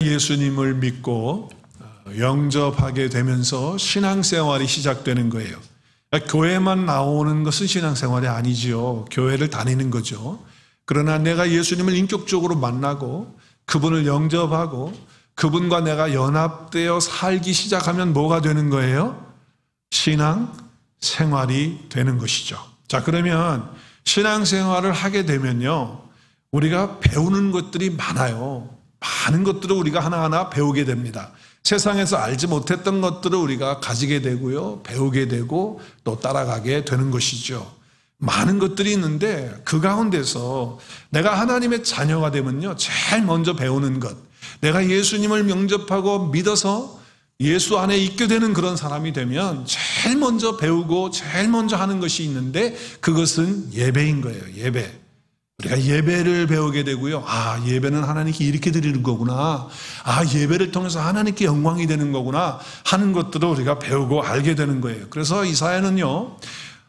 예수님을 믿고 영접하게 되면서 신앙생활이 시작되는 거예요. 교회만 나오는 것은 신앙생활이 아니지요. 교회를 다니는 거죠. 그러나 내가 예수님을 인격적으로 만나고 그분을 영접하고 그분과 내가 연합되어 살기 시작하면 뭐가 되는 거예요? 신앙생활이 되는 것이죠. 자, 그러면 신앙생활을 하게 되면요, 우리가 배우는 것들이 많아요. 많은 것들을 우리가 하나하나 배우게 됩니다. 세상에서 알지 못했던 것들을 우리가 가지게 되고요, 배우게 되고 또 따라가게 되는 것이죠. 많은 것들이 있는데 그 가운데서 내가 하나님의 자녀가 되면요, 제일 먼저 배우는 것, 내가 예수님을 영접하고 믿어서 예수 안에 있게 되는 그런 사람이 되면 제일 먼저 배우고 제일 먼저 하는 것이 있는데 그것은 예배인 거예요. 예배. 우리가 예배를 배우게 되고요. 아, 예배는 하나님께 이렇게 드리는 거구나. 아, 예배를 통해서 하나님께 영광이 되는 거구나 하는 것들을 우리가 배우고 알게 되는 거예요. 그래서 이사야는요,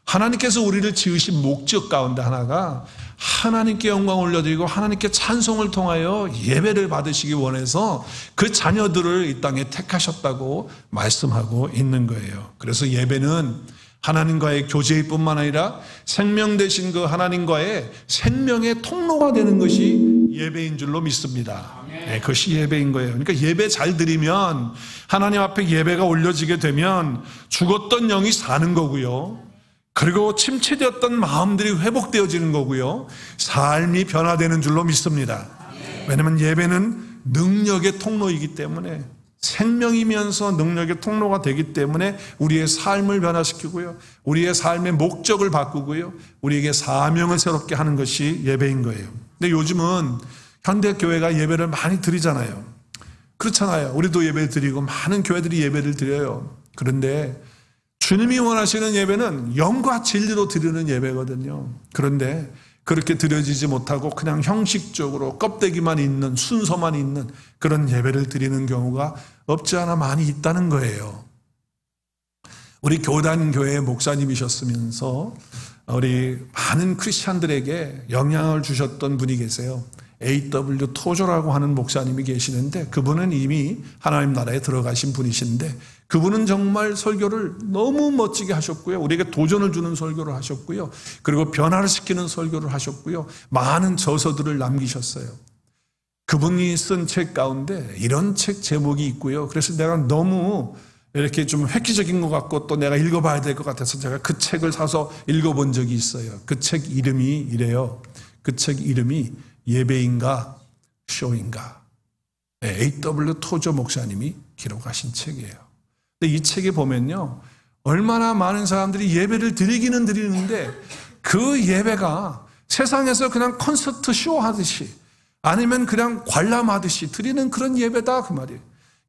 하나님께서 우리를 지으신 목적 가운데 하나가 하나님께 영광 올려드리고 하나님께 찬송을 통하여 예배를 받으시기 원해서 그 자녀들을 이 땅에 택하셨다고 말씀하고 있는 거예요. 그래서 예배는 하나님과의 교제일 뿐만 아니라 생명 되신 그 하나님과의 생명의 통로가 되는 것이 예배인 줄로 믿습니다. 네, 그것이 예배인 거예요. 그러니까 예배 잘 드리면 하나님 앞에 예배가 올려지게 되면 죽었던 영이 사는 거고요. 그리고 침체되었던 마음들이 회복되어지는 거고요. 삶이 변화되는 줄로 믿습니다. 왜냐하면 예배는 능력의 통로이기 때문에, 생명이면서 능력의 통로가 되기 때문에 우리의 삶을 변화시키고요, 우리의 삶의 목적을 바꾸고요, 우리에게 사명을 새롭게 하는 것이 예배인 거예요. 근데 요즘은 현대교회가 예배를 많이 드리잖아요. 그렇잖아요. 우리도 예배 드리고 많은 교회들이 예배를 드려요. 그런데 주님이 원하시는 예배는 영과 진리로 드리는 예배거든요. 그런데 그렇게 드려지지 못하고 그냥 형식적으로 껍데기만 있는, 순서만 있는 그런 예배를 드리는 경우가 없지 않아 많이 있다는 거예요. 우리 교단교회 목사님이셨으면서 우리 많은 크리스찬들에게 영향을 주셨던 분이 계세요. A.W. 토저라고 하는 목사님이 계시는데 그분은 이미 하나님 나라에 들어가신 분이신데 그분은 정말 설교를 너무 멋지게 하셨고요, 우리에게 도전을 주는 설교를 하셨고요, 그리고 변화를 시키는 설교를 하셨고요, 많은 저서들을 남기셨어요. 그분이 쓴 책 가운데 이런 책 제목이 있고요. 그래서 내가 너무 이렇게 좀 획기적인 것 같고 또 내가 읽어봐야 될 것 같아서 제가 그 책을 사서 읽어본 적이 있어요. 그 책 이름이 이래요. 그 책 이름이 예배인가 쇼인가. A.W. 토저 목사님이 기록하신 책이에요. 근데 이 책에 보면요, 얼마나 많은 사람들이 예배를 드리기는 드리는데 그 예배가 세상에서 그냥 콘서트 쇼 하듯이 아니면 그냥 관람하듯이 드리는 그런 예배다 그 말이에요.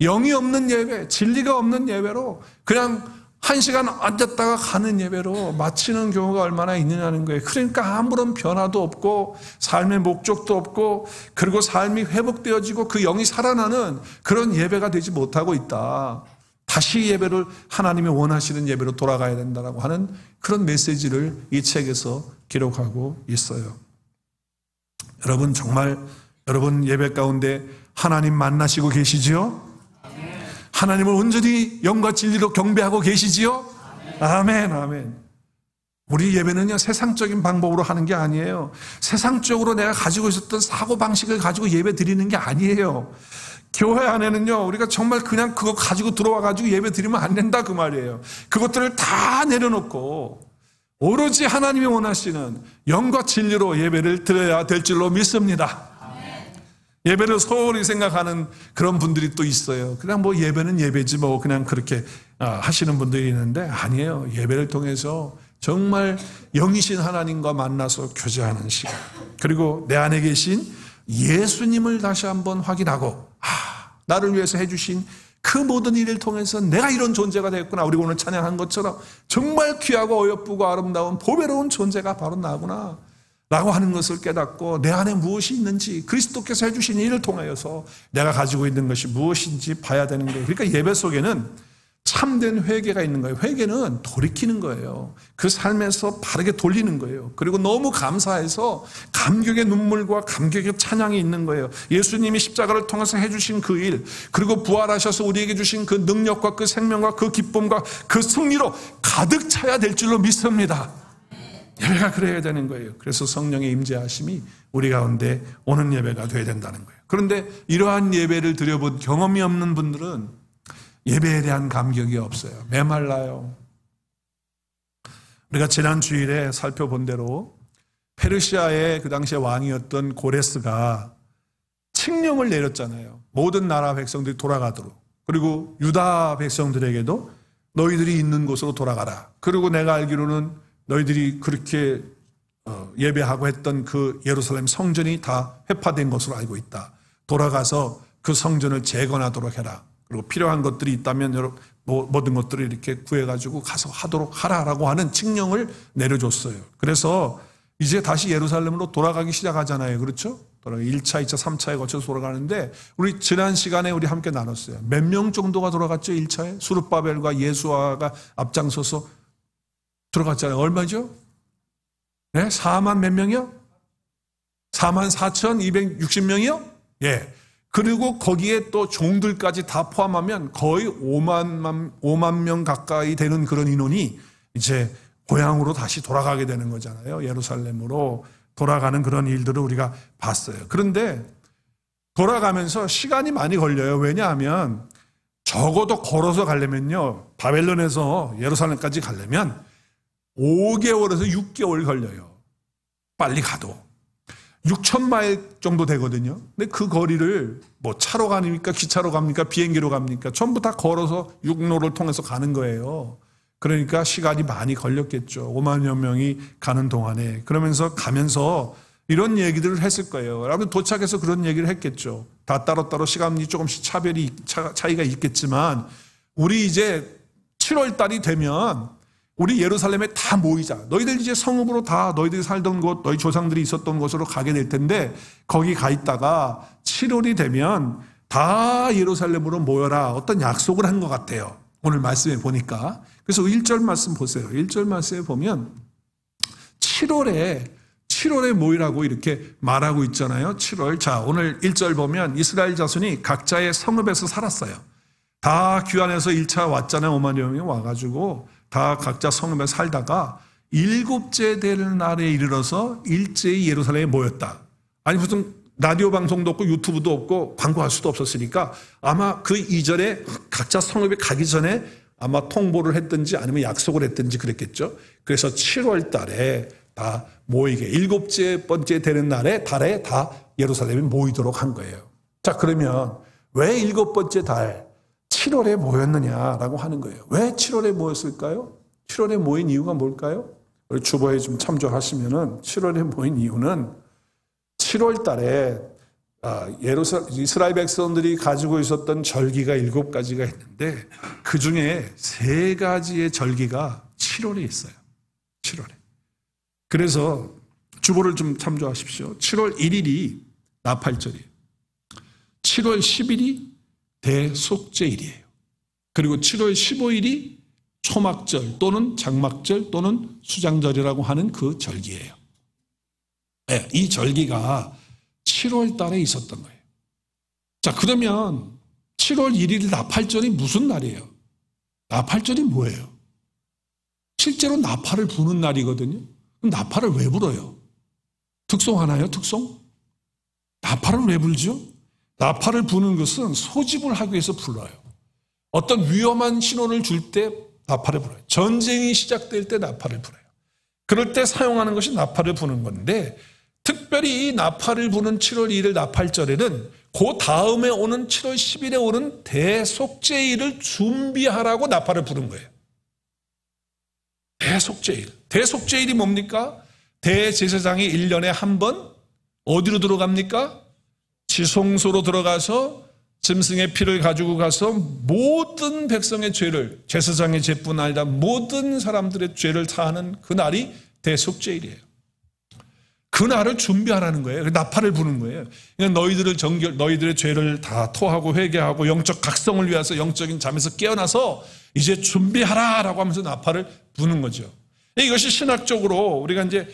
영이 없는 예배, 진리가 없는 예배로 그냥 1시간 앉았다가 가는 예배로 마치는 경우가 얼마나 있느냐는 거예요. 그러니까 아무런 변화도 없고 삶의 목적도 없고 그리고 삶이 회복되어지고 그 영이 살아나는 그런 예배가 되지 못하고 있다. 다시 예배를 하나님이 원하시는 예배로 돌아가야 된다라고 하는 그런 메시지를 이 책에서 기록하고 있어요. 여러분, 정말 여러분 예배 가운데 하나님 만나시고 계시지요? 하나님을 온전히 영과 진리로 경배하고 계시지요? 아멘, 아멘. 우리 예배는요, 세상적인 방법으로 하는 게 아니에요. 세상적으로 내가 가지고 있었던 사고방식을 가지고 예배 드리는 게 아니에요. 교회 안에는요, 우리가 정말 그냥 그거 가지고 들어와가지고 예배 드리면 안 된다 그 말이에요. 그것들을 다 내려놓고 오로지 하나님이 원하시는 영과 진리로 예배를 드려야 될 줄로 믿습니다. 예배를 소홀히 생각하는 그런 분들이 또 있어요. 그냥 뭐 예배는 예배지 뭐 그냥 그렇게 하시는 분들이 있는데 아니에요. 예배를 통해서 정말 영이신 하나님과 만나서 교제하는 시간, 그리고 내 안에 계신 예수님을 다시 한번 확인하고 나를 위해서 해주신 그 모든 일을 통해서 내가 이런 존재가 되었구나. 우리 오늘 찬양한 것처럼 정말 귀하고 어여쁘고 아름다운 보배로운 존재가 바로 나구나 라고 하는 것을 깨닫고 내 안에 무엇이 있는지, 그리스도께서 해주신 일을 통하여서 내가 가지고 있는 것이 무엇인지 봐야 되는 거예요. 그러니까 예배 속에는 참된 회개가 있는 거예요. 회개는 돌이키는 거예요. 그 삶에서 바르게 돌리는 거예요. 그리고 너무 감사해서 감격의 눈물과 감격의 찬양이 있는 거예요. 예수님이 십자가를 통해서 해주신 그 일, 그리고 부활하셔서 우리에게 주신 그 능력과 그 생명과 그 기쁨과 그 승리로 가득 차야 될 줄로 믿습니다. 예배가 그래야 되는 거예요. 그래서 성령의 임재하심이 우리 가운데 오는 예배가 되어야 된다는 거예요. 그런데 이러한 예배를 드려본 경험이 없는 분들은 예배에 대한 감격이 없어요. 메말라요. 우리가 지난 주일에 살펴본 대로 페르시아의 그 당시에 왕이었던 고레스가 칙령을 내렸잖아요. 모든 나라 백성들이 돌아가도록. 그리고 유다 백성들에게도 너희들이 있는 곳으로 돌아가라. 그리고 내가 알기로는 너희들이 그렇게 예배하고 했던 그 예루살렘 성전이 다 회파된 것으로 알고 있다. 돌아가서 그 성전을 재건하도록 해라. 그리고 필요한 것들이 있다면 모든 것들을 이렇게 구해가지고 가서 하도록 하라라고 하는 칙령을 내려줬어요. 그래서 이제 다시 예루살렘으로 돌아가기 시작하잖아요. 그렇죠? 1차, 2차, 3차에 거쳐서 돌아가는데 우리 지난 시간에 우리 함께 나눴어요. 몇 명 정도가 돌아갔죠? 1차에? 수르바벨과 예수아가 앞장서서 들어갔잖아요. 얼마죠? 네? 4만 몇 명이요? 4만 4,260명이요? 예. 그리고 거기에 또 종들까지 다 포함하면 거의 5만 명 가까이 되는 그런 인원이 이제 고향으로 다시 돌아가게 되는 거잖아요. 예루살렘으로 돌아가는 그런 일들을 우리가 봤어요. 그런데 돌아가면서 시간이 많이 걸려요. 왜냐하면 적어도 걸어서 가려면요. 바벨론에서 예루살렘까지 가려면 5개월에서 6개월 걸려요. 빨리 가도. 6,000마일 정도 되거든요. 근데 그 거리를 뭐 차로 갑니까? 기차로 갑니까? 비행기로 갑니까? 전부 다 걸어서 육로를 통해서 가는 거예요. 그러니까 시간이 많이 걸렸겠죠. 5만여 명이 가는 동안에. 그러면서 가면서 이런 얘기들을 했을 거예요. 여러분 도착해서 그런 얘기를 했겠죠. 다 따로따로 시간이 조금씩 차이가 있겠지만 우리 이제 7월 달이 되면 우리 예루살렘에 다 모이자. 너희들 이제 성읍으로 다 너희들이 살던 곳, 너희 조상들이 있었던 곳으로 가게 될 텐데 거기 가 있다가 7월이 되면 다 예루살렘으로 모여라. 어떤 약속을 한 것 같아요. 오늘 말씀에 보니까. 그래서 1절 말씀 보세요. 1절 말씀에 보면 7월에 모이라고 이렇게 말하고 있잖아요. 7월. 자, 오늘 1절 보면 이스라엘 자손이 각자의 성읍에서 살았어요. 다 귀환해서 1차 왔잖아요. 5만여 명이 와가지고 다 각자 성읍에 살다가 7째 되는 날에 이르러서 일제히 예루살렘에 모였다. 아니 무슨 라디오 방송도 없고 유튜브도 없고 광고할 수도 없었으니까 아마 그 이전에 각자 성읍에 가기 전에 아마 통보를 했든지 아니면 약속을 했든지 그랬겠죠. 그래서 7월 달에 다 모이게 7번째 되는 달에 다 예루살렘에 모이도록 한 거예요. 자, 그러면 왜 7번째 달 7월에 모였느냐라고 하는 거예요. 왜 7월에 모였을까요? 7월에 모인 이유가 뭘까요? 우리 주보에 좀 참조하시면은 7월에 모인 이유는 7월 달에 이스라엘 백성들이 가지고 있었던 절기가 7가지가 있는데 그 중에 3가지의 절기가 7월에 있어요. 7월에. 그래서 주보를 좀 참조하십시오. 7월 1일이 나팔절이에요. 7월 10일이 대속죄일이에요. 그리고 7월 15일이 초막절 또는 장막절 또는 수장절이라고 하는 그 절기예요. 네, 이 절기가 7월 달에 있었던 거예요. 자, 그러면 7월 1일 나팔절이 무슨 날이에요? 나팔절이 뭐예요? 실제로 나팔을 부는 날이거든요. 그럼 나팔을 왜 불어요? 특송하나요? 특송? 나팔을 왜 불죠? 나팔을 부는 것은 소집을 하기 위해서 불러요. 어떤 위험한 신호를 줄 때 나팔을 불어요. 전쟁이 시작될 때 나팔을 불어요. 그럴 때 사용하는 것이 나팔을 부는 건데 특별히 이 나팔을 부는 7월 2일 나팔절에는 그 다음에 오는 7월 10일에 오는 대속죄일을 준비하라고 나팔을 부른 거예요. 대속죄일. 대속죄일이 뭡니까? 대제사장이 1년에 한 번 어디로 들어갑니까? 지성소로 들어가서 짐승의 피를 가지고 가서 모든 백성의 죄를, 제사장의 죄뿐 아니라 모든 사람들의 죄를 사하는 그 날이 대속죄일이에요. 그 날을 준비하라는 거예요. 나팔을 부는 거예요. 그러니까 너희들의 죄를 다 토하고 회개하고 영적 각성을 위해서 영적인 잠에서 깨어나서 이제 준비하라라고 하면서 나팔을 부는 거죠. 이것이 신학적으로 우리가 이제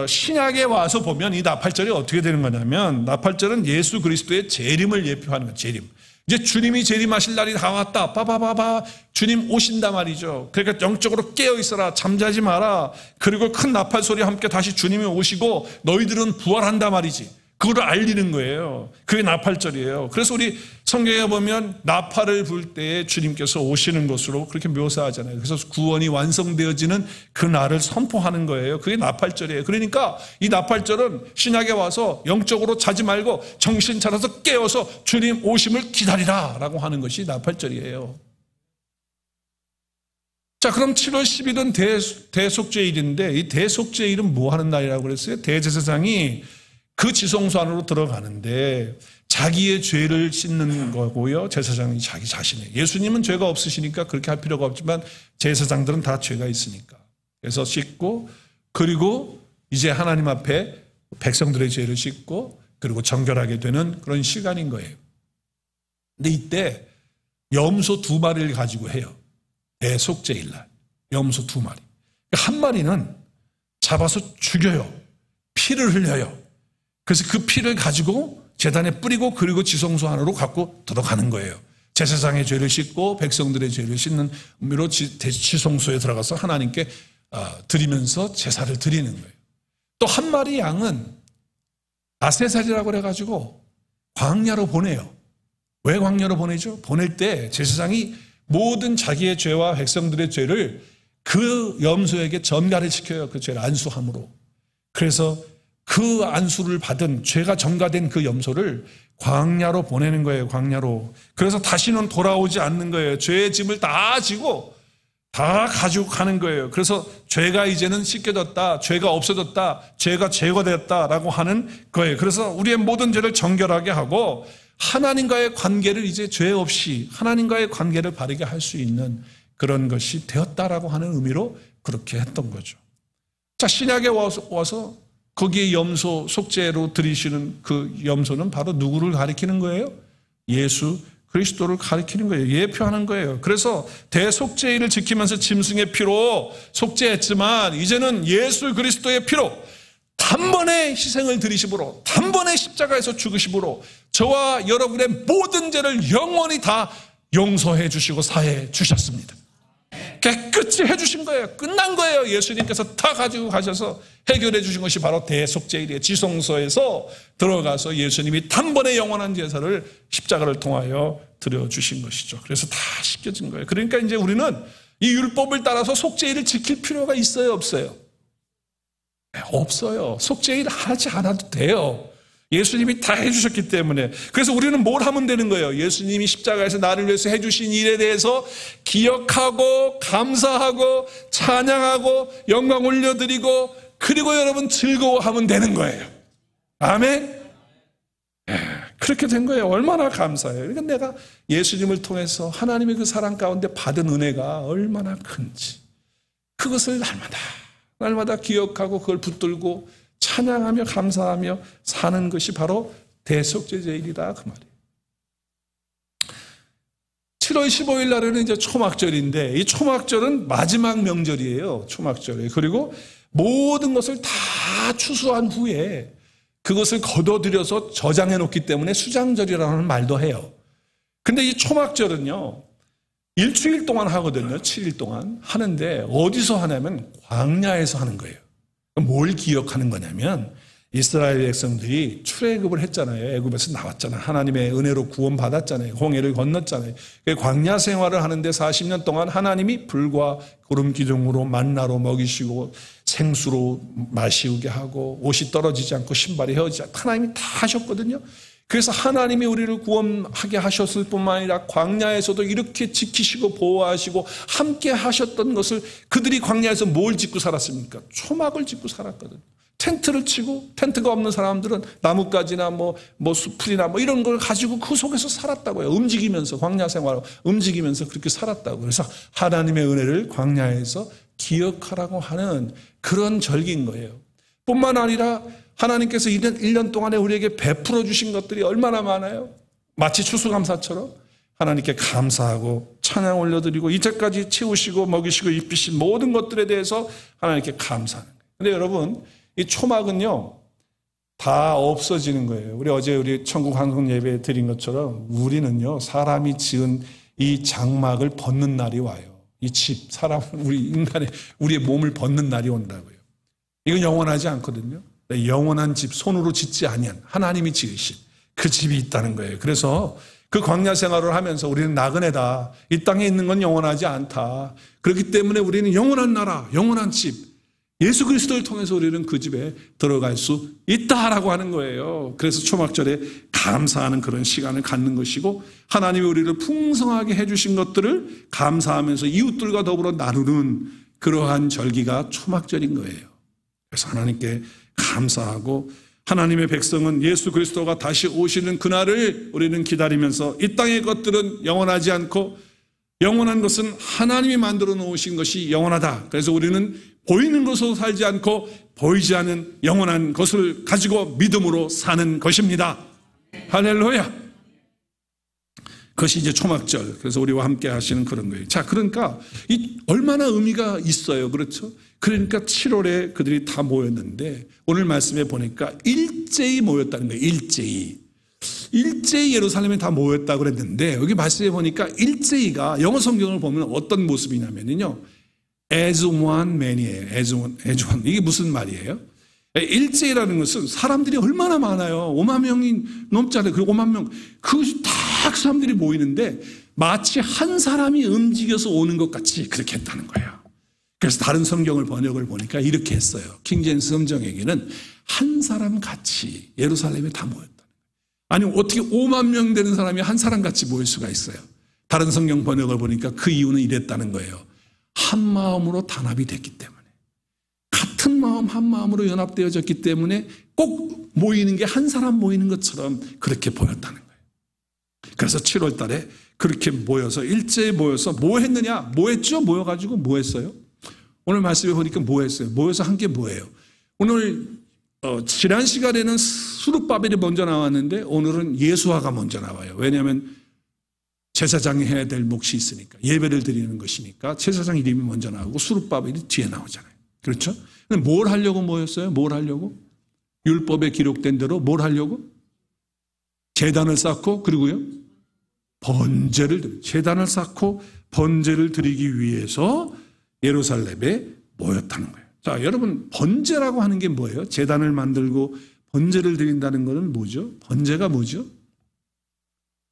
신약에 와서 보면 이 나팔절이 어떻게 되는 거냐면, 나팔절은 예수 그리스도의 재림을 예표하는 거예요. 재림. 이제 주님이 재림하실 날이 다 왔다. 빠바바바 주님 오신다 말이죠. 그러니까 영적으로 깨어 있어라. 잠자지 마라. 그리고 큰 나팔 소리와 함께 다시 주님이 오시고 너희들은 부활한다 말이지. 그걸 알리는 거예요. 그게 나팔절이에요. 그래서 우리 성경에 보면 나팔을 불 때에 주님께서 오시는 것으로 그렇게 묘사하잖아요. 그래서 구원이 완성되어지는 그 날을 선포하는 거예요. 그게 나팔절이에요. 그러니까 이 나팔절은 신약에 와서 영적으로 자지 말고 정신 차려서 깨어서 주님 오심을 기다리라 라고 하는 것이 나팔절이에요. 자, 그럼 7월 10일은 대속죄일인데, 이 대속죄일은 뭐 하는 날이라고 그랬어요? 대제사장이 그 지성소 안으로 들어가는데 자기의 죄를 씻는 거고요. 제사장이 자기 자신의. 예수님은 죄가 없으시니까 그렇게 할 필요가 없지만 제사장들은 다 죄가 있으니까. 그래서 씻고, 그리고 이제 하나님 앞에 백성들의 죄를 씻고, 그리고 정결하게 되는 그런 시간인 거예요. 근데 이때 염소 2마리를 가지고 해요. 대속죄일날 염소 2마리. 한 마리는 잡아서 죽여요. 피를 흘려요. 그래서 그 피를 가지고 제단에 뿌리고, 그리고 지성소 안으로 갖고 들어가는 거예요. 제사장의 죄를 씻고 백성들의 죄를 씻는 의미로 지성소에 들어가서 하나님께 드리면서 제사를 드리는 거예요. 또 한 마리 양은 아세살이라고 그래가지고 광야로 보내요. 왜 광야로 보내죠? 보낼 때 제사장이 모든 자기의 죄와 백성들의 죄를 그 염소에게 전가를 시켜요. 그 죄를 안수함으로. 그래서 그 안수를 받은, 죄가 전가된 그 염소를 광야로 보내는 거예요. 광야로. 그래서 다시는 돌아오지 않는 거예요. 죄의 짐을 다 지고 다 가지고 가는 거예요. 그래서 죄가 이제는 씻겨졌다, 죄가 없어졌다, 죄가 제거됐다라고 하는 거예요. 그래서 우리의 모든 죄를 정결하게 하고 하나님과의 관계를 이제 죄 없이 하나님과의 관계를 바르게 할 수 있는 그런 것이 되었다라고 하는 의미로 그렇게 했던 거죠. 자, 신약에 와서 거기에 염소 속죄로 드리시는 그 염소는 바로 누구를 가리키는 거예요? 예수 그리스도를 가리키는 거예요. 예표하는 거예요. 그래서 대속죄일을 지키면서 짐승의 피로 속죄했지만 이제는 예수 그리스도의 피로 단번에 희생을 드리심으로, 단번에 십자가에서 죽으심으로 저와 여러분의 모든 죄를 영원히 다 용서해 주시고 사해 주셨습니다. 깨끗이 해주신 거예요. 끝난 거예요. 예수님께서 다 가지고 가셔서 해결해 주신 것이 바로 대속죄일이에요. 지성소에서 들어가서 예수님이 단번에 영원한 제사를 십자가를 통하여 드려주신 것이죠. 그래서 다 씻겨진 거예요. 그러니까 이제 우리는 이 율법을 따라서 속죄일을 지킬 필요가 있어요, 없어요? 네, 없어요. 속죄일 하지 않아도 돼요. 예수님이 다 해주셨기 때문에. 그래서 우리는 뭘 하면 되는 거예요? 예수님이 십자가에서 나를 위해서 해주신 일에 대해서 기억하고 감사하고 찬양하고 영광 올려드리고, 그리고 여러분 즐거워하면 되는 거예요. 아멘? 그렇게 된 거예요. 얼마나 감사해요. 그러니까 내가 예수님을 통해서 하나님의 그 사랑 가운데 받은 은혜가 얼마나 큰지, 그것을 날마다 기억하고 그걸 붙들고 찬양하며 감사하며 사는 것이 바로 대속죄일이다, 그 말이에요. 7월 15일 날에는 이제 초막절인데, 이 초막절은 마지막 명절이에요. 초막절에. 그리고 모든 것을 다 추수한 후에 그것을 거둬들여서 저장해 놓기 때문에 수장절이라는 말도 해요. 근데 이 초막절은요, 일주일 동안 하거든요. 7일 동안 하는데 어디서 하냐면 광야에서 하는 거예요. 뭘 기억하는 거냐면 이스라엘 백성들이 출애굽을 했잖아요. 애굽에서 나왔잖아요. 하나님의 은혜로 구원받았잖아요. 홍해를 건넜잖아요. 광야 생활을 하는데 40년 동안 하나님이 불과 구름 기둥으로 만나로 먹이시고 생수로 마시우게 하고 옷이 떨어지지 않고 신발이 헤어지지 않고 하나님이 다 하셨거든요. 그래서 하나님이 우리를 구원하게 하셨을 뿐만 아니라 광야에서도 이렇게 지키시고 보호하시고 함께 하셨던 것을, 그들이 광야에서 뭘 짓고 살았습니까? 초막을 짓고 살았거든요. 텐트를 치고, 텐트가 없는 사람들은 나뭇가지나 뭐 수풀이나 뭐 이런 걸 가지고 그 속에서 살았다고요. 움직이면서, 광야 생활을 움직이면서 그렇게 살았다고. 그래서 하나님의 은혜를 광야에서 기억하라고 하는 그런 절기인 거예요. 뿐만 아니라 하나님께서 1년 동안에 우리에게 베풀어 주신 것들이 얼마나 많아요. 마치 추수감사처럼 하나님께 감사하고 찬양 올려드리고 이제까지 채우시고 먹이시고 입히신 모든 것들에 대해서 하나님께 감사하는 거예요. 근데 여러분, 이 초막은요 다 없어지는 거예요. 우리 천국 환송 예배 드린 것처럼 우리는요 사람이 지은 이 장막을 벗는 날이 와요. 이 집, 사람, 우리의 몸을 벗는 날이 온다고요. 이건 영원하지 않거든요. 영원한 집, 손으로 짓지 아니한 하나님이 지으신 그 집이 있다는 거예요. 그래서 그 광야 생활을 하면서 우리는 나그네다. 이 땅에 있는 건 영원하지 않다. 그렇기 때문에 우리는 영원한 나라, 영원한 집, 예수 그리스도를 통해서 우리는 그 집에 들어갈 수 있다라고 하는 거예요. 그래서 초막절에 감사하는 그런 시간을 갖는 것이고 하나님이 우리를 풍성하게 해주신 것들을 감사하면서 이웃들과 더불어 나누는 그러한 절기가 초막절인 거예요. 그래서 하나님께 감사하고 하나님의 백성은 예수 그리스도가 다시 오시는 그날을 우리는 기다리면서 이 땅의 것들은 영원하지 않고 영원한 것은 하나님이 만들어 놓으신 것이 영원하다. 그래서 우리는 보이는 것으로 살지 않고 보이지 않는 영원한 것을 가지고 믿음으로 사는 것입니다. 할렐루야. 그것이 이제 초막절. 그래서 우리와 함께 하시는 그런 거예요. 자, 그러니까 얼마나 의미가 있어요. 그렇죠? 그러니까 7월에 그들이 다 모였는데 오늘 말씀에 보니까 일제히 모였다는 거예요. 일제히 예루살렘에 다 모였다고 그랬는데 여기 말씀에 보니까 일제히가 영어 성경을 보면 어떤 모습이냐면요. as one man이에요. as one. 이게 무슨 말이에요? 일제히라는 것은 사람들이 얼마나 많아요. 5만 명이 넘잖아요. 그 5만 명. 그것이 다 사람들이 모이는데 마치 한 사람이 움직여서 오는 것 같이 그렇게 했다는 거예요. 그래서 다른 성경을 번역을 보니까 이렇게 했어요. 킹제임스 성경에게는 한 사람 같이 예루살렘에 다 모였다. 아니 어떻게 5만 명 되는 사람이 한 사람 같이 모일 수가 있어요. 다른 성경 번역을 보니까 그 이유는 이랬다는 거예요. 한 마음으로 단합이 됐기 때문에 같은 마음 한 마음으로 연합되어졌기 때문에 꼭 모이는 게 한 사람 모이는 것처럼 그렇게 보였다는 거예요. 그래서 7월 달에 그렇게 모여서 일제히 모여서 뭐 했느냐? 뭐 했죠? 모여가지고 뭐 했어요? 오늘 말씀에 보니까 뭐 했어요? 모여서 한 게 뭐예요? 오늘 지난 시간에는 스룹바벨이 먼저 나왔는데 오늘은 예수아가 먼저 나와요. 왜냐하면 제사장이 해야 될 몫이 있으니까 예배를 드리는 것이니까 제사장 이름이 먼저 나오고 스룹바벨이 뒤에 나오잖아요. 그렇죠? 근데 뭘 하려고 모였어요? 뭘 하려고? 율법에 기록된 대로 뭘 하려고? 제단을 쌓고 그리고요 제단을 쌓고 번제를 드리기 위해서 예루살렘에 모였다는 거예요. 자, 여러분 번제라고 하는 게 뭐예요? 제단을 만들고 번제를 드린다는 것은 뭐죠? 번제가 뭐죠?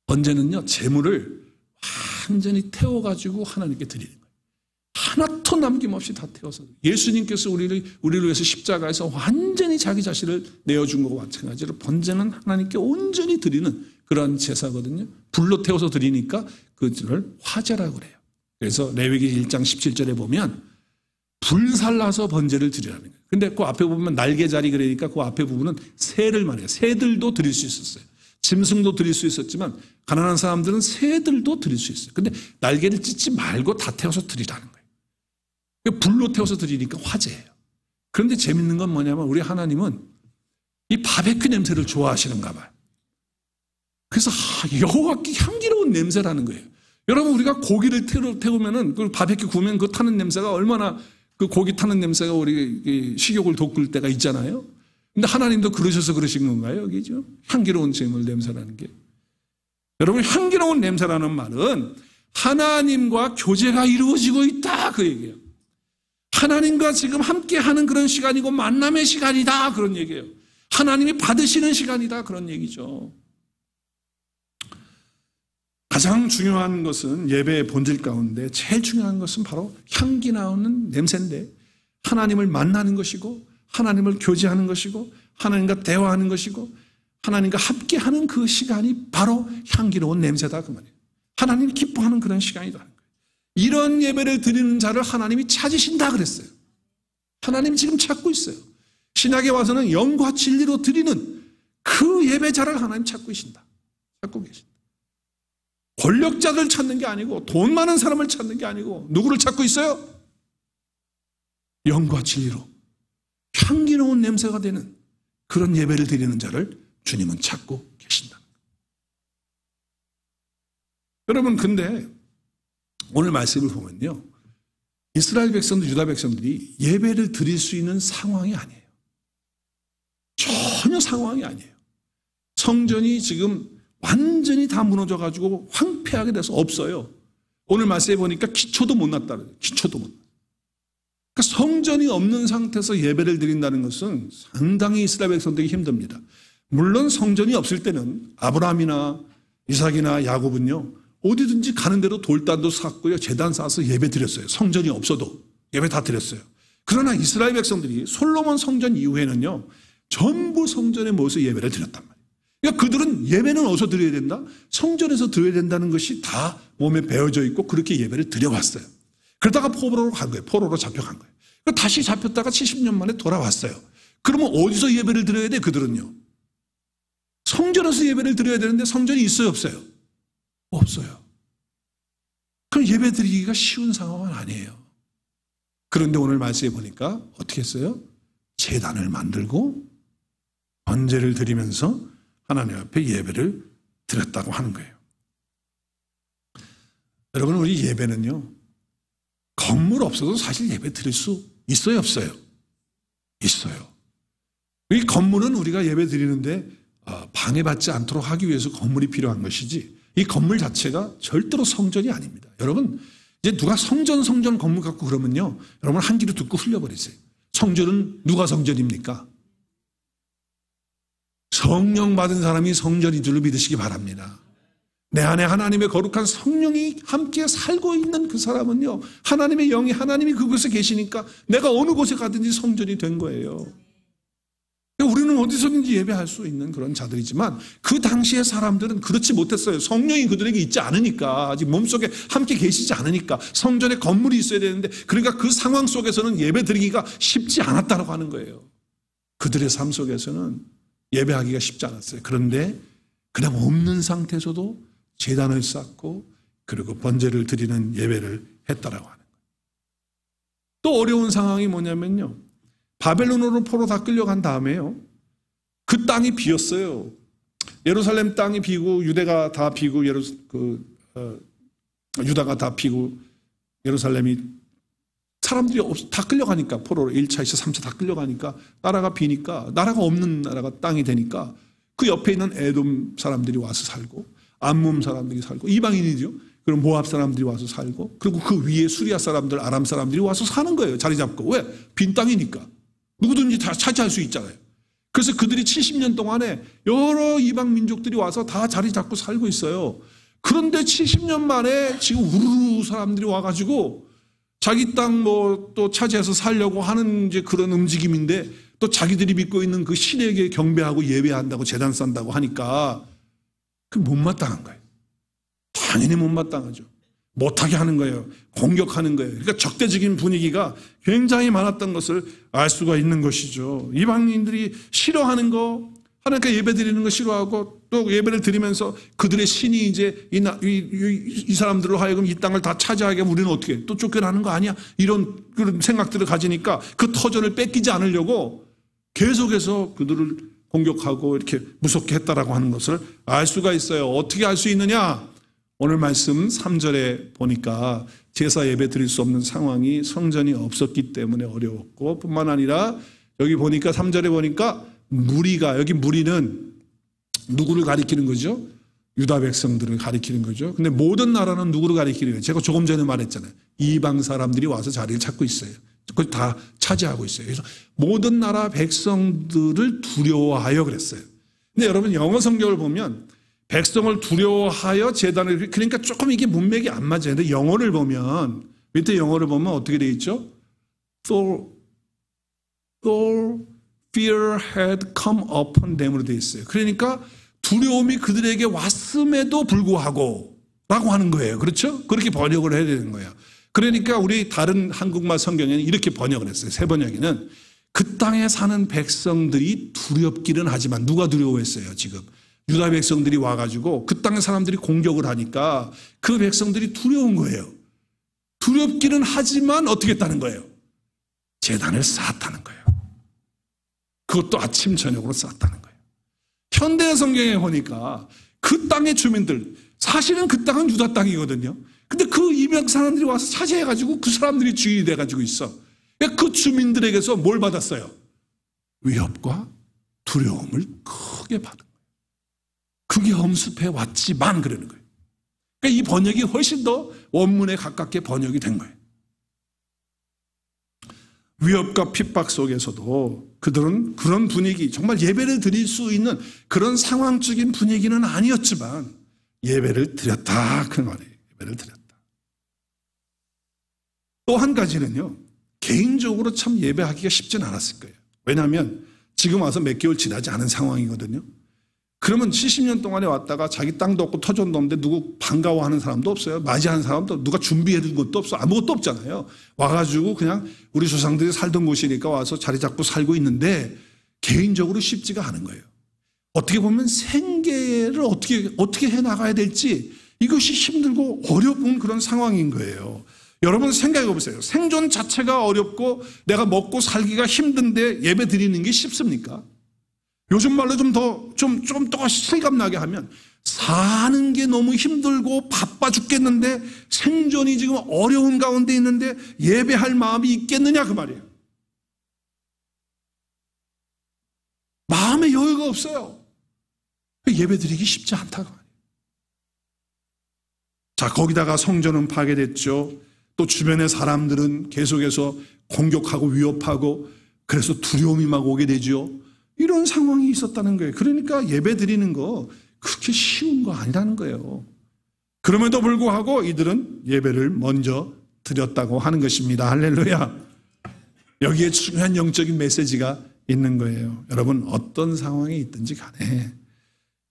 번제는요 제물을 완전히 태워가지고 하나님께 드리는 거예요. 하나도 남김없이 다 태워서 예수님께서 우리를 위해서 십자가에서 완전히 자기 자신을 내어준 것과 마찬가지로 번제는 하나님께 온전히 드리는 그런 제사거든요. 불로 태워서 드리니까 그들을 화제라고 그래요. 그래서 레위기 1장 17절에 보면 불살라서 번제를 드리라는 거예요. 근데 그 앞에 보면 날개자리 그러니까 그 앞에 부분은 새를 말해요. 새들도 드릴 수 있었어요. 짐승도 드릴 수 있었지만 가난한 사람들은 새들도 드릴 수 있어요. 근데 날개를 찢지 말고 다 태워서 드리라는 거예요. 불로 태워서 드리니까 화제예요. 그런데 재밌는 건 뭐냐면 우리 하나님은 이 바베큐 냄새를 좋아하시는가 봐요. 그래서 여호와께 향기로운 냄새라는 거예요. 여러분 우리가 고기를 태우면은 그 바베큐 구우면 그 타는 냄새가 얼마나 그 고기 타는 냄새가 우리 식욕을 돋굴 때가 있잖아요. 근데 하나님도 그러셔서 그러신 건가요? 여기죠. 향기로운 제물 냄새라는 게. 여러분 향기로운 냄새라는 말은 하나님과 교제가 이루어지고 있다 그 얘기예요. 하나님과 지금 함께하는 그런 시간이고 만남의 시간이다 그런 얘기예요. 하나님이 받으시는 시간이다 그런 얘기죠. 가장 중요한 것은 예배의 본질 가운데 제일 중요한 것은 바로 향기 나오는 냄새인데 하나님을 만나는 것이고 하나님을 교제하는 것이고 하나님과 대화하는 것이고 하나님과 함께하는 그 시간이 바로 향기로운 냄새다 그 말이에요. 하나님이 기뻐하는 그런 시간이다. 이런 예배를 드리는 자를 하나님이 찾으신다 그랬어요. 하나님 지금 찾고 있어요. 신약에 와서는 영과 진리로 드리는 그 예배자를 하나님 찾고 계신다. 찾고 계신다. 권력자들 찾는 게 아니고 돈 많은 사람을 찾는 게 아니고 누구를 찾고 있어요? 영과 진리로 향기로운 냄새가 되는 그런 예배를 드리는 자를 주님은 찾고 계신다. 여러분, 근데 오늘 말씀을 보면요, 이스라엘 백성들, 유다 백성들이 예배를 드릴 수 있는 상황이 아니에요. 전혀 상황이 아니에요. 성전이 지금 완전히 다 무너져가지고 황폐하게 돼서 없어요. 오늘 말씀에 보니까 기초도 못 났다 그래요. 기초도 못 났다. 그러니까 성전이 없는 상태에서 예배를 드린다는 것은 상당히 이스라엘 백성들이 힘듭니다. 물론 성전이 없을 때는 아브라함이나 이삭이나 야곱은요, 어디든지 가는 대로 돌단도 쌓고요, 제단 쌓아서 예배 드렸어요. 성전이 없어도 예배 다 드렸어요. 그러나 이스라엘 백성들이 솔로몬 성전 이후에는요, 전부 성전에 모여서 예배를 드렸단 말이에요. 그러니까 그들은 예배는 어디서 드려야 된다? 성전에서 드려야 된다는 것이 다 몸에 배어져 있고 그렇게 예배를 드려왔어요. 그러다가 포로로 간 거예요. 포로로 잡혀간 거예요. 다시 잡혔다가 70년 만에 돌아왔어요. 그러면 어디서 예배를 드려야 돼? 그들은요, 성전에서 예배를 드려야 되는데 성전이 있어요, 없어요? 없어요. 그럼 예배 드리기가 쉬운 상황은 아니에요. 그런데 오늘 말씀해 보니까 어떻게 했어요? 제단을 만들고 번제를 드리면서 하나님 앞에 예배를 드렸다고 하는 거예요. 여러분, 우리 예배는요, 건물 없어도 사실 예배 드릴 수 있어요, 없어요? 있어요. 이 건물은 우리가 예배 드리는데 방해받지 않도록 하기 위해서 건물이 필요한 것이지, 이 건물 자체가 절대로 성전이 아닙니다. 여러분, 이제 누가 성전 건물 갖고 그러면요, 여러분 한 귀로 듣고 흘려버리세요. 성전은 누가 성전입니까? 성령 받은 사람이 성전인 줄로 믿으시기 바랍니다. 내 안에 하나님의 거룩한 성령이 함께 살고 있는 그 사람은요, 하나님의 영이, 하나님이 그곳에 계시니까 내가 어느 곳에 가든지 성전이 된 거예요. 우리는 어디서든지 예배할 수 있는 그런 자들이지만 그 당시의 사람들은 그렇지 못했어요. 성령이 그들에게 있지 않으니까, 아직 몸속에 함께 계시지 않으니까, 성전에 건물이 있어야 되는데, 그러니까 그 상황 속에서는 예배 드리기가 쉽지 않았다고 하는 거예요. 그들의 삶 속에서는 예배하기가 쉽지 않았어요. 그런데 그냥 없는 상태에서도 제단을 쌓고 그리고 번제를 드리는 예배를 했다라고 하는 거예요. 또 어려운 상황이 뭐냐면요, 바벨론으로 포로 다 끌려간 다음에요, 그 땅이 비었어요. 예루살렘 땅이 비고 유대가 다 비고 유다가 다 비고 예루살렘이 사람들이 다 끌려가니까, 포로로 1차, 2차, 3차 다 끌려가니까 나라가 비니까, 나라가 없는 나라가 땅이 되니까 그 옆에 있는 에돔 사람들이 와서 살고, 암몬 사람들이 살고, 이방인이죠. 그럼 모압 사람들이 와서 살고, 그리고 그 위에 수리아 사람들, 아람 사람들이 와서 사는 거예요. 자리 잡고. 왜? 빈 땅이니까. 누구든지 다 차지할 수 있잖아요. 그래서 그들이 70년 동안에 여러 이방 민족들이 와서 다 자리 잡고 살고 있어요. 그런데 70년 만에 지금 우르르 사람들이 와가지고 자기 땅 또 차지해서 살려고 하는 이제 그런 움직임인데, 또 자기들이 믿고 있는 그 신에게 경배하고 예배한다고 제단 쌓는다고 하니까 그 못마땅한 거예요. 당연히 못마땅하죠. 못하게 하는 거예요. 공격하는 거예요. 그러니까 적대적인 분위기가 굉장히 많았던 것을 알 수가 있는 것이죠. 이방인들이 싫어하는 거, 하나님께 예배 드리는 거 싫어하고, 또 예배를 드리면서 그들의 신이 이제 이 사람들로 하여금 이 땅을 다 차지하게 하면 우리는 어떻게 또 쫓겨나는 거 아니야? 이런 그런 생각들을 가지니까 그 터전을 뺏기지 않으려고 계속해서 그들을 공격하고 이렇게 무섭게 했다라고 하는 것을 알 수가 있어요. 어떻게 알 수 있느냐? 오늘 말씀 3절에 보니까 제사 예배 드릴 수 없는 상황이 성전이 없었기 때문에 어려웠고, 뿐만 아니라 여기 보니까 3절에 보니까 무리가, 여기 무리는 누구를 가리키는 거죠? 유다 백성들을 가리키는 거죠. 근데 모든 나라는 누구를 가리키는 거예요? 제가 조금 전에 말했잖아요. 이방 사람들이 와서 자리를 찾고 있어요. 그걸 다 차지하고 있어요. 그래서 모든 나라 백성들을 두려워하여 그랬어요. 근데 여러분, 영어 성경을 보면 백성을 두려워하여 제단을, 그러니까 조금 이게 문맥이 안 맞아요. 근데 영어를 보면, 밑에 영어를 보면 어떻게 되어 있죠? For fear had come upon them으로 되어 있어요. 그러니까 두려움이 그들에게 왔음에도 불구하고 라고 하는 거예요. 그렇죠? 그렇게 번역을 해야 되는 거예요. 그러니까 우리 다른 한국말 성경에는 이렇게 번역을 했어요. 새 번역에는 그 땅에 사는 백성들이 두렵기는 하지만, 누가 두려워했어요? 지금 유다 백성들이 와가지고 그 땅의 사람들이 공격을 하니까 그 백성들이 두려운 거예요. 두렵기는 하지만 어떻게 했다는 거예요? 제단을 쌓았다는 거예요. 그것도 아침 저녁으로 쌓았다는 거예요. 현대 성경에 보니까 그 땅의 주민들, 사실은 그 땅은 유다 땅이거든요. 근데 그 이방 사람들이 와서 차지해가지고 그 사람들이 주인이 돼가지고 있어. 그 주민들에게서 뭘 받았어요? 위협과 두려움을 크게 받은 거예요. 그게 엄습해 왔지만 그러는 거예요. 그러니까 이 번역이 훨씬 더 원문에 가깝게 번역이 된 거예요. 위협과 핍박 속에서도 그들은 그런 분위기, 정말 예배를 드릴 수 있는 그런 상황적인 분위기는 아니었지만 예배를 드렸다 그 말이에요. 예배를 드렸다. 또 한 가지는요, 개인적으로 참 예배하기가 쉽진 않았을 거예요. 왜냐하면 지금 와서 몇 개월 지나지 않은 상황이거든요. 그러면 70년 동안에 왔다가 자기 땅도 없고 터전도 없는데 누구 반가워하는 사람도 없어요. 맞이하는 사람도 누가 준비해 둔 것도 없어. 아무것도 없잖아요. 와가지고 그냥 우리 조상들이 살던 곳이니까 와서 자리 잡고 살고 있는데 개인적으로 쉽지가 않은 거예요. 어떻게 보면 생계를 어떻게 해나가야 될지 이것이 힘들고 어려운 그런 상황인 거예요. 여러분 생각해 보세요. 생존 자체가 어렵고 내가 먹고 살기가 힘든데 예배 드리는 게 쉽습니까? 요즘 말로 좀 더 실감나게 하면 사는 게 너무 힘들고 바빠 죽겠는데 생존이 지금 어려운 가운데 있는데 예배할 마음이 있겠느냐 그 말이에요. 마음의 여유가 없어요. 예배 드리기 쉽지 않다고 말이에요. 자, 거기다가 성전은 파괴됐죠. 또 주변의 사람들은 계속해서 공격하고 위협하고 그래서 두려움이 막 오게 되죠. 이런 상황이 있었다는 거예요. 그러니까 예배 드리는 거 그렇게 쉬운 거 아니라는 거예요. 그럼에도 불구하고 이들은 예배를 먼저 드렸다고 하는 것입니다. 할렐루야. 여기에 중요한 영적인 메시지가 있는 거예요. 여러분 어떤 상황이 있든지 간에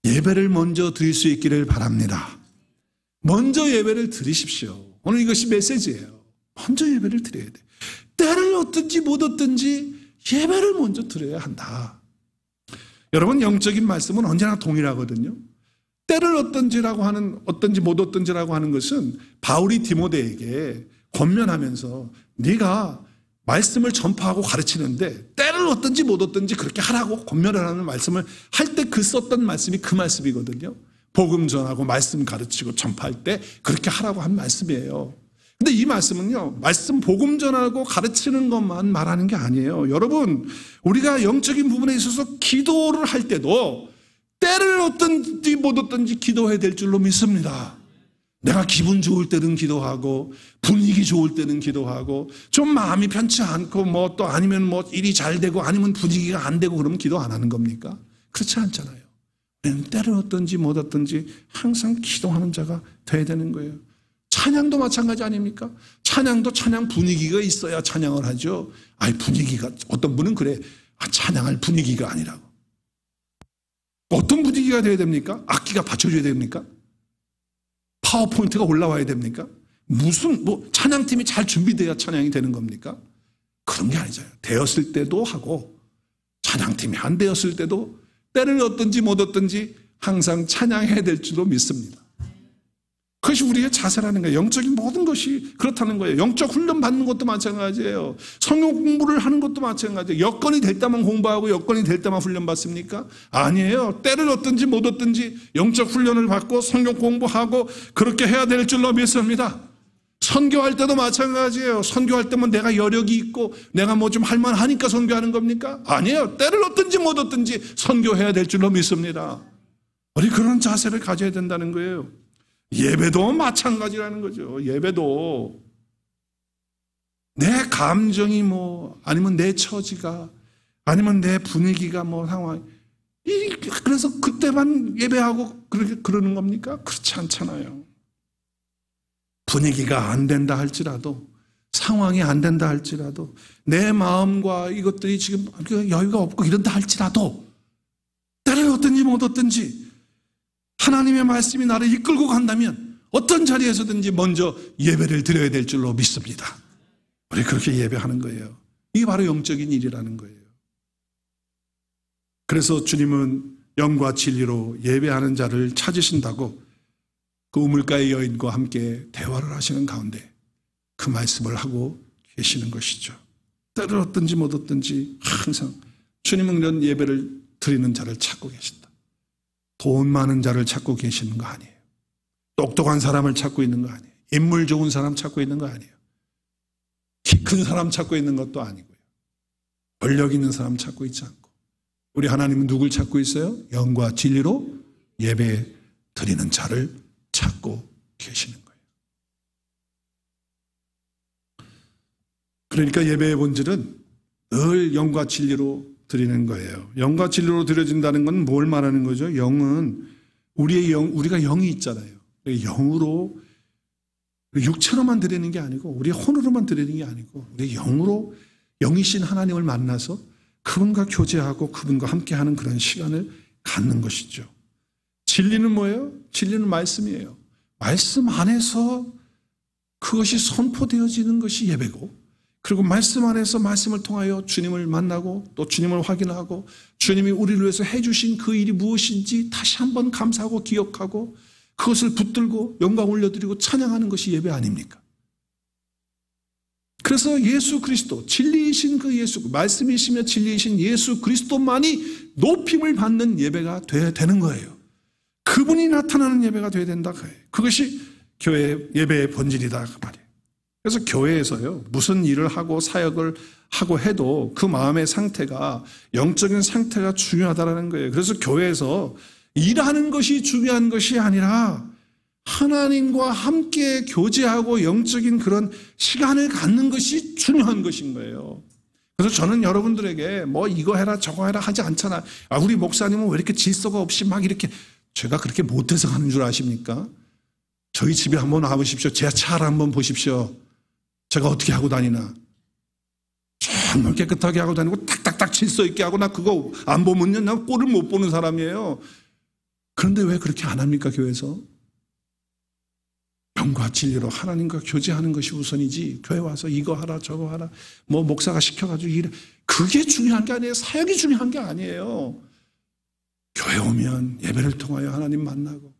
예배를 먼저 드릴 수 있기를 바랍니다. 먼저 예배를 드리십시오. 오늘 이것이 메시지예요. 먼저 예배를 드려야 돼. 때를 얻든지 못 얻든지 예배를 먼저 드려야 한다. 여러분 영적인 말씀은 언제나 동일하거든요. 때를 얻든지 못 얻든지라고 하는 것은 바울이 디모데에게 권면하면서 네가 말씀을 전파하고 가르치는데 때를 얻든지 못 얻든지 그렇게 하라고 권면을 하는 말씀을 할 때 그 썼던 말씀이 그 말씀이거든요. 복음 전하고 말씀 가르치고 전파할 때 그렇게 하라고 한 말씀이에요. 근데 이 말씀은요, 말씀 복음 전하고 가르치는 것만 말하는 게 아니에요. 여러분, 우리가 영적인 부분에 있어서 기도를 할 때도 때를 얻든지 못 얻든지 기도해야 될 줄로 믿습니다. 내가 기분 좋을 때는 기도하고 분위기 좋을 때는 기도하고 좀 마음이 편치 않고 뭐 또 아니면 뭐 일이 잘 되고 아니면 분위기가 안 되고 그러면 기도 안 하는 겁니까? 그렇지 않잖아요. 때를 얻든지 못 얻든지 항상 기도하는 자가 돼야 되는 거예요. 찬양도 마찬가지 아닙니까? 찬양도 찬양 분위기가 있어야 찬양을 하죠. 아니 분위기가 어떤 분은 그래. 찬양할 분위기가 아니라고. 어떤 분위기가 돼야 됩니까? 악기가 받쳐줘야 됩니까? 파워포인트가 올라와야 됩니까? 무슨 찬양팀이 잘 준비돼야 찬양이 되는 겁니까? 그런 게 아니잖아요. 되었을 때도 하고 찬양팀이 안 되었을 때도 때를 얻든지 못 얻든지 항상 찬양해야 될 줄로 믿습니다. 그것이 우리의 자세라는 거예요. 영적인 모든 것이 그렇다는 거예요. 영적 훈련 받는 것도 마찬가지예요. 성경 공부를 하는 것도 마찬가지예요. 여건이 될 때만 공부하고 여건이 될 때만 훈련 받습니까? 아니에요. 때를 얻든지 못 얻든지 영적 훈련을 받고 성경 공부하고 그렇게 해야 될 줄로 믿습니다. 선교할 때도 마찬가지예요. 선교할 때만 내가 여력이 있고 내가 뭐 좀 할만하니까 선교하는 겁니까? 아니에요. 때를 얻든지 못 얻든지 선교해야 될 줄로 믿습니다. 우리 그런 자세를 가져야 된다는 거예요. 예배도 마찬가지라는 거죠. 예배도 내 감정이 뭐 아니면 내 처지가 아니면 내 분위기가 뭐 상황 그래서 그때만 예배하고 그러는 겁니까? 그렇지 않잖아요. 분위기가 안 된다 할지라도 상황이 안 된다 할지라도 내 마음과 이것들이 지금 여유가 없고 이런다 할지라도 때를 얻든지 못 얻든지 하나님의 말씀이 나를 이끌고 간다면 어떤 자리에서든지 먼저 예배를 드려야 될 줄로 믿습니다. 우리 그렇게 예배하는 거예요. 이게 바로 영적인 일이라는 거예요. 그래서 주님은 영과 진리로 예배하는 자를 찾으신다고 그 우물가의 여인과 함께 대화를 하시는 가운데 그 말씀을 하고 계시는 것이죠. 때를 얻든지 못 얻든지 항상 주님은 이런 예배를 드리는 자를 찾고 계신다. 돈 많은 자를 찾고 계시는 거 아니에요. 똑똑한 사람을 찾고 있는 거 아니에요. 인물 좋은 사람 찾고 있는 거 아니에요. 키 큰 사람 찾고 있는 것도 아니고요. 권력 있는 사람 찾고 있지 않고, 우리 하나님은 누굴 찾고 있어요? 영과 진리로 예배 드리는 자를 찾고 계시는 거예요. 그러니까 예배의 본질은 늘 영과 진리로 드리는 거예요. 영과 진리로 드려진다는 건 뭘 말하는 거죠? 영은 우리가 영이 있잖아요. 영으로, 육체로만 드리는 게 아니고 우리의 혼으로만 드리는 게 아니고 우리의 영으로, 영이신 하나님을 만나서 그분과 교제하고 그분과 함께하는 그런 시간을 갖는 것이죠. 진리는 뭐예요? 진리는 말씀이에요. 말씀 안에서 그것이 선포되어지는 것이 예배고, 그리고 말씀 안에서 말씀을 통하여 주님을 만나고 또 주님을 확인하고 주님이 우리를 위해서 해주신 그 일이 무엇인지 다시 한번 감사하고 기억하고 그것을 붙들고 영광 올려드리고 찬양하는 것이 예배 아닙니까? 그래서 예수 그리스도, 진리이신 그 예수, 말씀이시며 진리이신 예수 그리스도만이 높임을 받는 예배가 돼야 되는 거예요. 그분이 나타나는 예배가 돼야 된다. 그것이 교회 예배의 본질이다 그 말이에요. 그래서 교회에서요, 무슨 일을 하고 사역을 하고 해도 그 마음의 상태가, 영적인 상태가 중요하다는 거예요. 그래서 교회에서 일하는 것이 중요한 것이 아니라 하나님과 함께 교제하고 영적인 그런 시간을 갖는 것이 중요한 것인 거예요. 그래서 저는 여러분들에게 뭐 이거 해라 저거 해라 하지 않잖아요. 우리 목사님은 왜 이렇게 질서가 없이 막 이렇게, 제가 그렇게 못해서 하는 줄 아십니까? 저희 집에 한번 와보십시오. 제 차를 한번 보십시오. 제가 어떻게 하고 다니나. 정말 깨끗하게 하고 다니고 탁탁탁 질서 있게 하고, 나 그거 안 보면요, 나 꼴을 못 보는 사람이에요. 그런데 왜 그렇게 안 합니까, 교회에서? 영과 진리로 하나님과 교제하는 것이 우선이지, 교회 와서 이거 하라 저거 하라, 뭐 목사가 시켜가지고 이래, 그게 중요한 게 아니에요. 사역이 중요한 게 아니에요. 교회 오면 예배를 통하여 하나님 만나고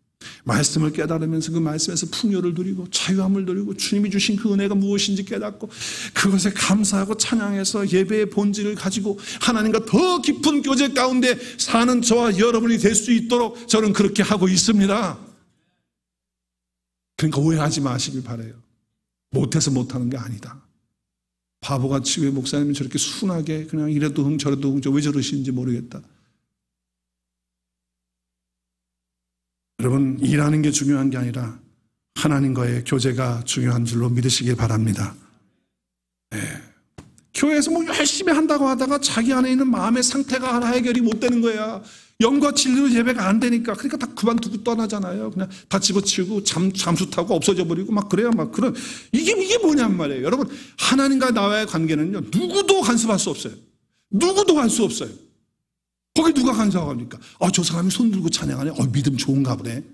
말씀을 깨달으면서 그 말씀에서 풍요를 누리고 자유함을 누리고 주님이 주신 그 은혜가 무엇인지 깨닫고 그것에 감사하고 찬양해서 예배의 본질을 가지고 하나님과 더 깊은 교제 가운데 사는 저와 여러분이 될 수 있도록 저는 그렇게 하고 있습니다. 그러니까 오해하지 마시길 바라요. 못해서 못하는 게 아니다. 바보같이 왜 목사님이 저렇게 순하게 그냥 이래도 흥 저래도 흥, 왜 저러시는지 모르겠다. 여러분, 일하는 게 중요한 게 아니라 하나님과의 교제가 중요한 줄로 믿으시길 바랍니다. 네. 교회에서 뭐 열심히 한다고 하다가 자기 안에 있는 마음의 상태가 하나 해결이 못 되는 거야. 영과 진리로 예배가 안 되니까. 그러니까 다 그만두고 떠나잖아요. 그냥 다 집어치우고 잠수 타고 없어져 버리고 막 그래요. 막 그런, 이게 뭐냔 말이에요. 여러분, 하나님과 나와의 관계는요, 누구도 간섭할 수 없어요. 누구도 할 수 없어요. 거기 누가 간섭합니까? 저 사람이 손 들고 찬양하네. 믿음 좋은가 보네.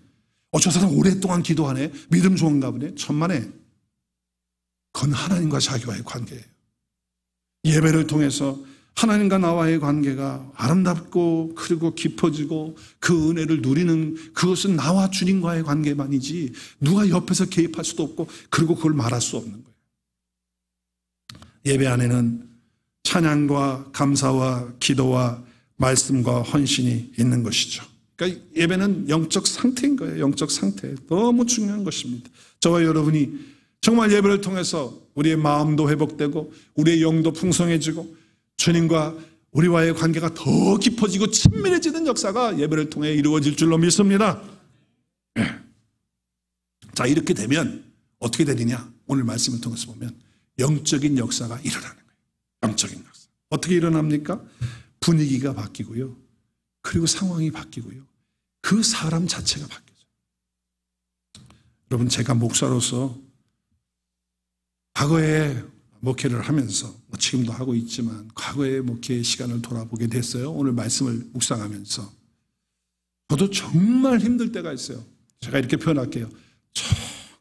저 사람 오랫동안 기도하네. 믿음 좋은가 보네. 천만에. 그건 하나님과 자기와의 관계예요. 예배를 통해서 하나님과 나와의 관계가 아름답고 그리고 깊어지고 그 은혜를 누리는, 그것은 나와 주님과의 관계만이지 누가 옆에서 개입할 수도 없고 그리고 그걸 말할 수 없는 거예요. 예배 안에는 찬양과 감사와 기도와 말씀과 헌신이 있는 것이죠. 그러니까 예배는 영적 상태인 거예요. 영적 상태. 너무 중요한 것입니다. 저와 여러분이 정말 예배를 통해서 우리의 마음도 회복되고 우리의 영도 풍성해지고 주님과 우리와의 관계가 더 깊어지고 친밀해지는 역사가 예배를 통해 이루어질 줄로 믿습니다. 자, 이렇게 되면 어떻게 되느냐? 오늘 말씀을 통해서 보면 영적인 역사가 일어나는 거예요. 영적인 역사. 어떻게 일어납니까? 분위기가 바뀌고요. 그리고 상황이 바뀌고요. 그 사람 자체가 바뀌죠. 여러분, 제가 목사로서 과거에 목회를 하면서, 지금도 하고 있지만 과거의 목회의 시간을 돌아보게 됐어요. 오늘 말씀을 묵상하면서. 저도 정말 힘들 때가 있어요. 제가 이렇게 표현할게요.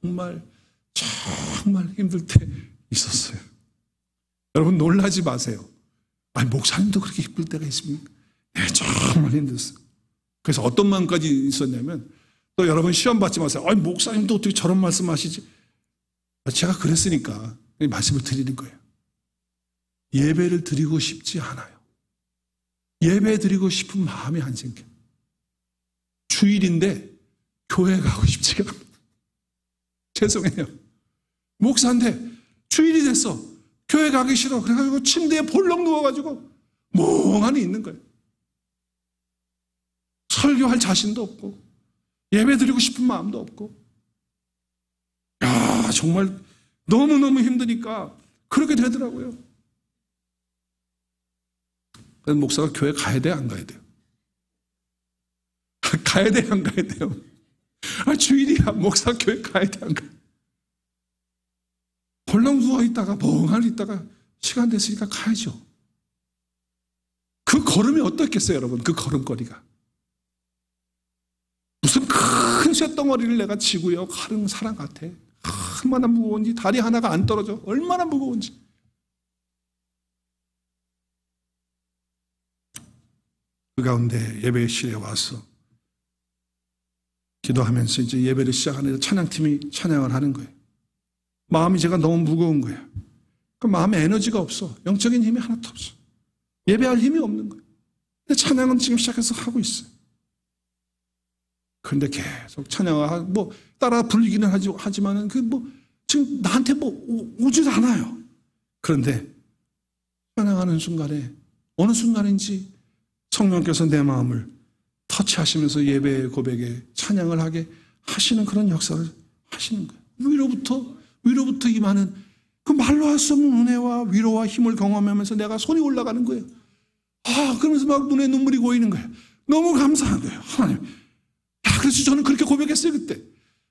정말 힘들 때 있었어요. 여러분, 놀라지 마세요. 목사님도 그렇게 힘들 때가 있습니까? 네, 정말 힘들었어요. 그래서 어떤 마음까지 있었냐면, 또 여러분 시험 받지 마세요. 목사님도 어떻게 저런 말씀 하시지? 제가 그랬으니까 말씀을 드리는 거예요. 예배를 드리고 싶지 않아요. 예배 드리고 싶은 마음이 안 생겨요. 주일인데 교회 가고 싶지가 않아요. 죄송해요. 목사인데 주일이 됐어. 교회 가기 싫어. 그래가지고 침대에 볼록 누워가지고 멍하니 있는 거예요. 설교할 자신도 없고 예배 드리고 싶은 마음도 없고, 야, 정말 너무너무 힘드니까 그렇게 되더라고요. 그래서 목사가 교회 가야 돼요, 안 가야 돼요? 가야 돼요, 안 가야 돼요? 주일이야. 목사 교회 가야 돼, 안 가야 돼? 홀랑 누워있다가 멍하니 있다가 시간 됐으니까 가야죠. 그 걸음이 어떻겠어요, 여러분? 그 걸음거리가. 무슨 큰 쇳덩어리를 내가 지고요 가는 사람 같아. 얼마나 무거운지, 다리 하나가 안 떨어져. 얼마나 무거운지. 그 가운데 예배실에 와서 기도하면서 이제 예배를 시작하는데 찬양팀이 찬양을 하는 거예요. 마음이 제가 너무 무거운 거예요. 그 마음에 에너지가 없어. 영적인 힘이 하나도 없어. 예배할 힘이 없는 거예요. 근데 찬양은 지금 시작해서 하고 있어요. 그런데 계속 찬양을 따라 부르기는 하지만은 지금 나한테 오지도 않아요. 그런데 찬양하는 순간에 어느 순간인지 성령께서 내 마음을 터치하시면서 예배의 고백에 찬양을 하게 하시는 그런 역사를 하시는 거예요. 위로부터 임하는 그 말로 할 수 없는 은혜와 위로와 힘을 경험하면서 내가 손이 올라가는 거예요. 그러면서 막 눈에 눈물이 고이는 거예요. 너무 감사한 거예요. 하나님. 그래서 저는 그렇게 고백했어요, 그때.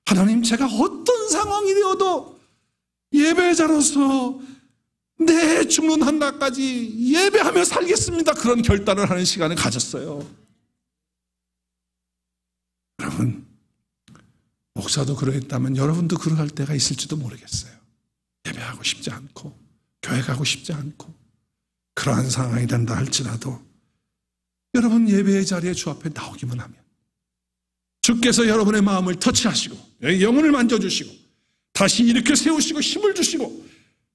하나님, 제가 어떤 상황이 되어도 예배자로서 내 죽는 한날까지 예배하며 살겠습니다. 그런 결단을 하는 시간을 가졌어요. 여러분, 목사도 그러했다면 여러분도 그럴 때가 있을지도 모르겠어요. 예배하고 싶지 않고 교회 가고 싶지 않고 그러한 상황이 된다 할지라도 여러분 예배의 자리에 주 앞에 나오기만 하면 주께서 여러분의 마음을 터치하시고 영혼을 만져주시고 다시 일으켜 세우시고 힘을 주시고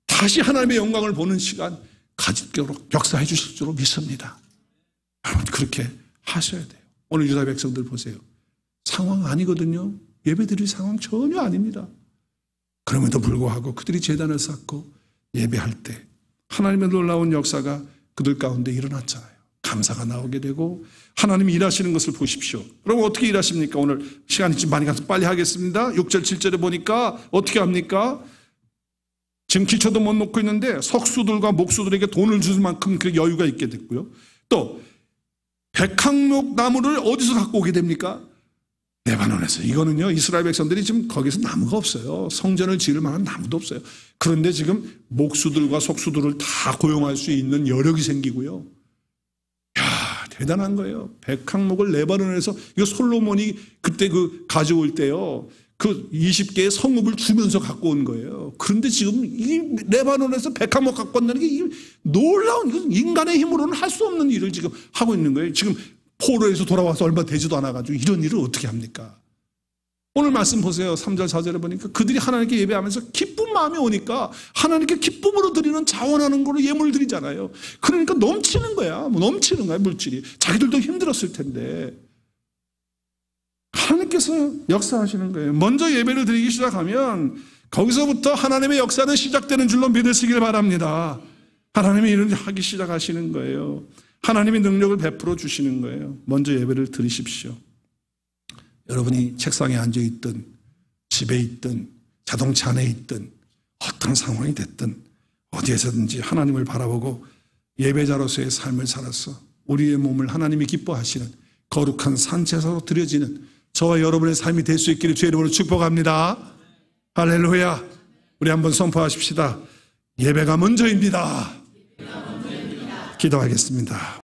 다시 하나님의 영광을 보는 시간 가지도록 역사해 주실 줄 믿습니다. 여러분 그렇게 하셔야 돼요. 오늘 유다 백성들 보세요. 상황 아니거든요. 예배드릴 상황 전혀 아닙니다. 그럼에도 불구하고 그들이 제단을 쌓고 예배할 때 하나님의 놀라운 역사가 그들 가운데 일어났잖아요. 감사가 나오게 되고 하나님이 일하시는 것을 보십시오. 그럼 어떻게 일하십니까? 오늘 시간이 좀 많이 가서 빨리 하겠습니다. 6절 7절에 보니까 어떻게 합니까? 지금 기초도 못 놓고 있는데 석수들과 목수들에게 돈을 줄 만큼 그 여유가 있게 됐고요. 또 백항목 나무를 어디서 갖고 오게 됩니까? 레바논에서. 이거는요 이스라엘 백성들이 지금 거기서 나무가 없어요. 성전을 지을 만한 나무도 없어요. 그런데 지금 목수들과 석수들을 다 고용할 수 있는 여력이 생기고요. 이야 대단한 거예요. 백항목을 레바논에서 이거 솔로몬이 그때 가져올 때요 그 20개의 성읍을 주면서 갖고 온 거예요. 그런데 지금 이 레바논에서 백항목 갖고 온다는 게 놀라운 인간의 힘으로는 할 수 없는 일을 지금 하고 있는 거예요. 지금 포로에서 돌아와서 얼마 되지도 않아가지고 이런 일을 어떻게 합니까? 오늘 말씀 보세요. 3절 4절에 보니까 그들이 하나님께 예배하면서 기쁜 마음이 오니까 하나님께 기쁨으로 드리는 자원하는 걸로 예물 드리잖아요. 그러니까 넘치는 거야. 넘치는 거야 물질이. 자기들도 힘들었을 텐데 하나님께서 역사하시는 거예요. 먼저 예배를 드리기 시작하면 거기서부터 하나님의 역사는 시작되는 줄로 믿으시길 바랍니다. 하나님이 일을 하기 시작하시는 거예요. 하나님이 능력을 베풀어 주시는 거예요. 먼저 예배를 드리십시오. 여러분이 책상에 앉아있든 집에 있든 자동차 안에 있든 어떤 상황이 됐든 어디에서든지 하나님을 바라보고 예배자로서의 삶을 살아서 우리의 몸을 하나님이 기뻐하시는 거룩한 산제사로 드려지는 저와 여러분의 삶이 될 수 있기를 주의 이름으로 축복합니다. 할렐루야. 우리 한번 선포하십시다. 예배가 먼저입니다. 기도하겠습니다.